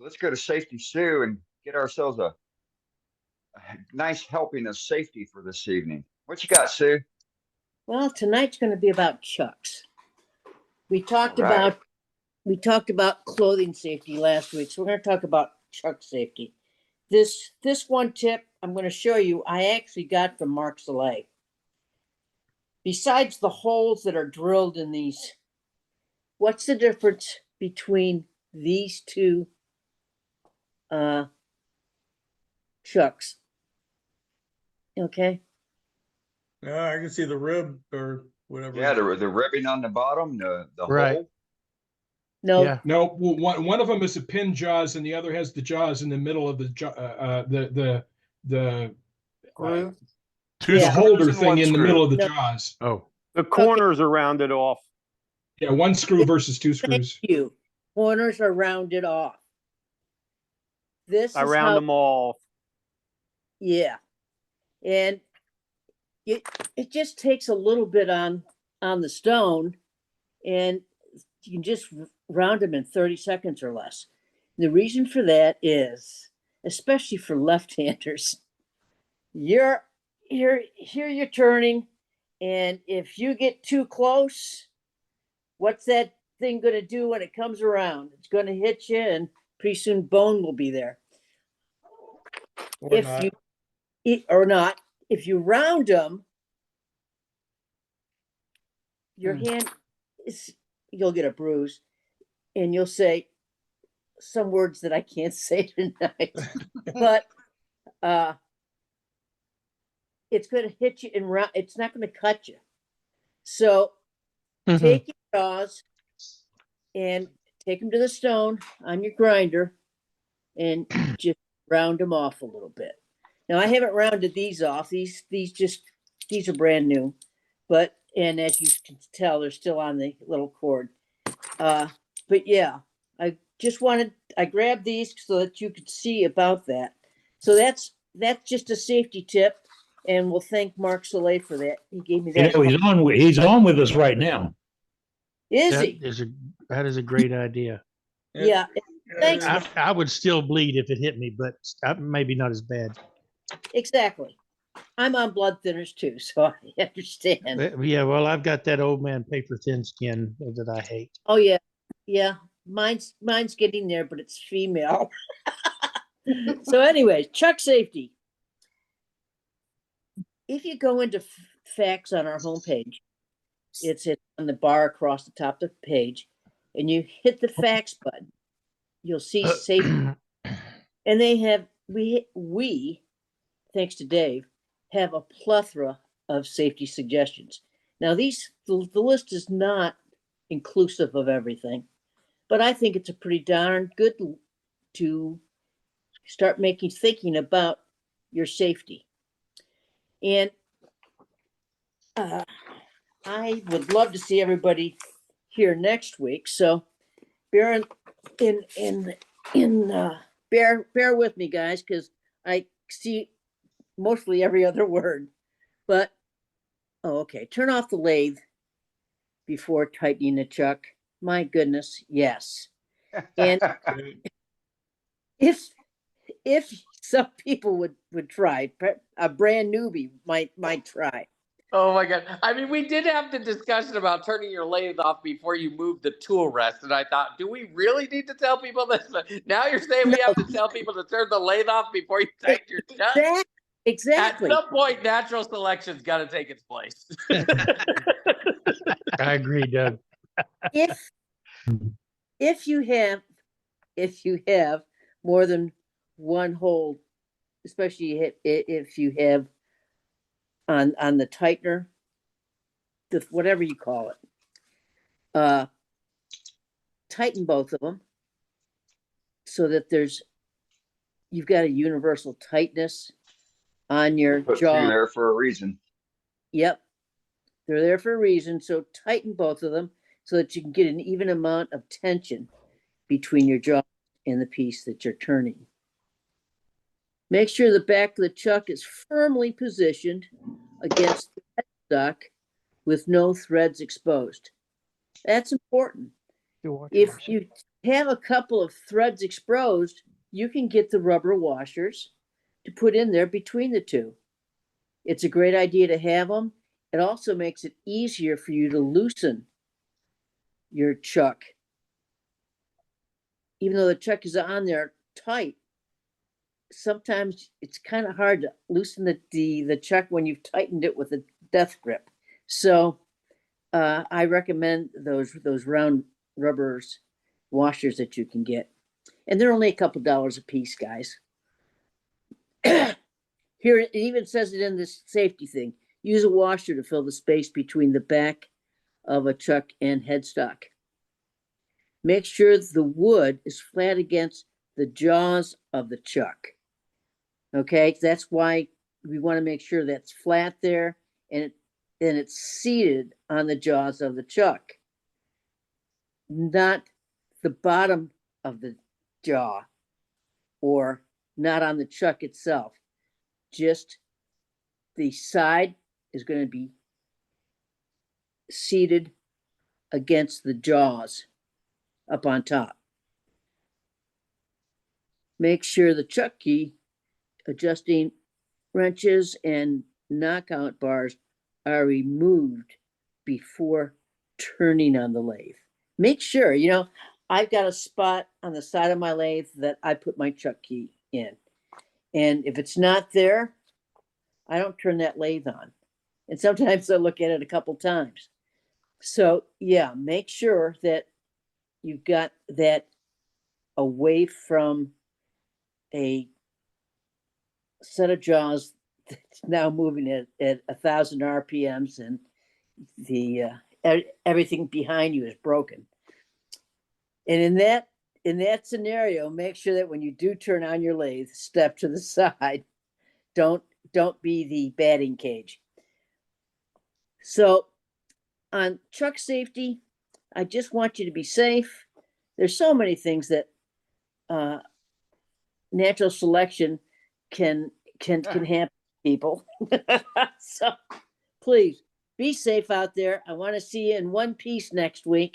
let's go to Safety Sue and get ourselves a nice helping of safety for this evening. What you got, Sue? Well, tonight's going to be about chucks. We talked All right. about clothing safety last week, so we're going to talk about chuck safety. This one tip I'm going to show you, I actually got from Mark Soleil. Besides the holes that are drilled in these, what's the difference between these two chucks? Okay. I can see the rib or whatever. Yeah, the ribbing on the bottom, the Right. hole. No, Yeah. No, one of them is a pin jaws, and the other has the jaws in the middle of the Groove. Two Yeah. screws holder and thing one in the screw. middle of the No. jaws. Oh, The corners are rounded off. Yeah, one screw versus two thank screws. you. Corners are rounded off. This I is round how, them all. yeah. And it just takes a little bit on the stone, and you can just round them in 30 seconds or less. The reason for that is, especially for left-handers, you're turning, and if you get too close, what's that thing going to do when it comes around? It's going to hit you, and pretty soon bone will be there. Or If not. if you round them, your hand you'll get a bruise, and you'll say some words that I can't say tonight. But it's going to hit you and round. It's not going to cut you. So take your jaws and take them to the stone on your grinder, and just round them off a little bit. Now I haven't rounded these off. These are brand new, and as you can tell, they're still on the little cord. But yeah, I grabbed these so that you could see about that. So that's just a safety tip, and we'll thank Mark Soleil for that. He gave me that. He's on with us right now. Is he? that is a great idea. Yeah. Thanks. I would still bleed if it hit me, but maybe not as bad. Exactly. I'm on blood thinners too, so I understand. Yeah, well, I've got that old man paper thin skin that I hate. Oh yeah. Yeah. Mine's getting there, but it's female. So anyways, chuck safety. If you go into facts on our homepage, it's on the bar across the top of the page, and you hit the facts button, you'll see safety. And they have, we, thanks to Dave, have a plethora of safety suggestions. Now the list is not inclusive of everything, but I think it's a pretty darn good to start thinking about your safety. And I would love to see everybody here next week. So bear with me, guys, because I see mostly every other word. But okay, turn off the lathe before tightening the chuck. My goodness, yes. And if some people would try, a brand newbie might try. Oh my God. I mean, we did have the discussion about turning your lathe off before you move the tool rest. And I thought, do we really need to tell people this? But now you're saying we have to tell people to turn the lathe off before you tighten your chuck? Exactly. At some point, natural selection's got to take its place. I agree, Doug. If you have more than one hole, especially if you have on the tightener, whatever you call it, tighten both of them so that you've got a universal tightness on your jaw. They're there for a reason. Yep, they're there for a reason. So tighten both of them so that you can get an even amount of tension between your jaw and the piece that you're turning. Make sure the back of the chuck is firmly positioned against the headstock with no threads exposed. That's important. If have a couple of threads exposed, you can get the rubber washers to put in there between the two. It's a great idea to have them. It also makes it easier for you to loosen your chuck. Even though the chuck is on there tight, sometimes it's kind of hard to loosen the chuck when you've tightened it with a death grip. So I recommend those round rubbers washers that you can get. And they're only a couple dollars a piece, guys. Here, it even says it in this safety thing. Use a washer to fill the space between the back of a chuck and headstock. Make sure the wood is flat against the jaws of the chuck. Okay, that's why we want to make sure that's flat there and it's seated on the jaws of the chuck, not the bottom of the jaw or not on the chuck itself. Just the side is going to be seated against the jaws up on top. Make sure the chuck key adjusting wrenches and knockout bars are removed before turning on the lathe. Make sure, I've got a spot on the side of my lathe that I put my chuck key in. And if it's not there, I don't turn that lathe on. And sometimes I look at it a couple times. So yeah, make sure that you've got that away from a set of jaws that's now moving at 1,000 RPMs and the everything behind you is broken. And in that scenario, make sure that when you do turn on your lathe, step to the side. Don't be the batting cage. So on truck safety, I just want you to be safe. There's so many things that natural selection can happen to people. So please be safe out there. I want to see you in one piece next week.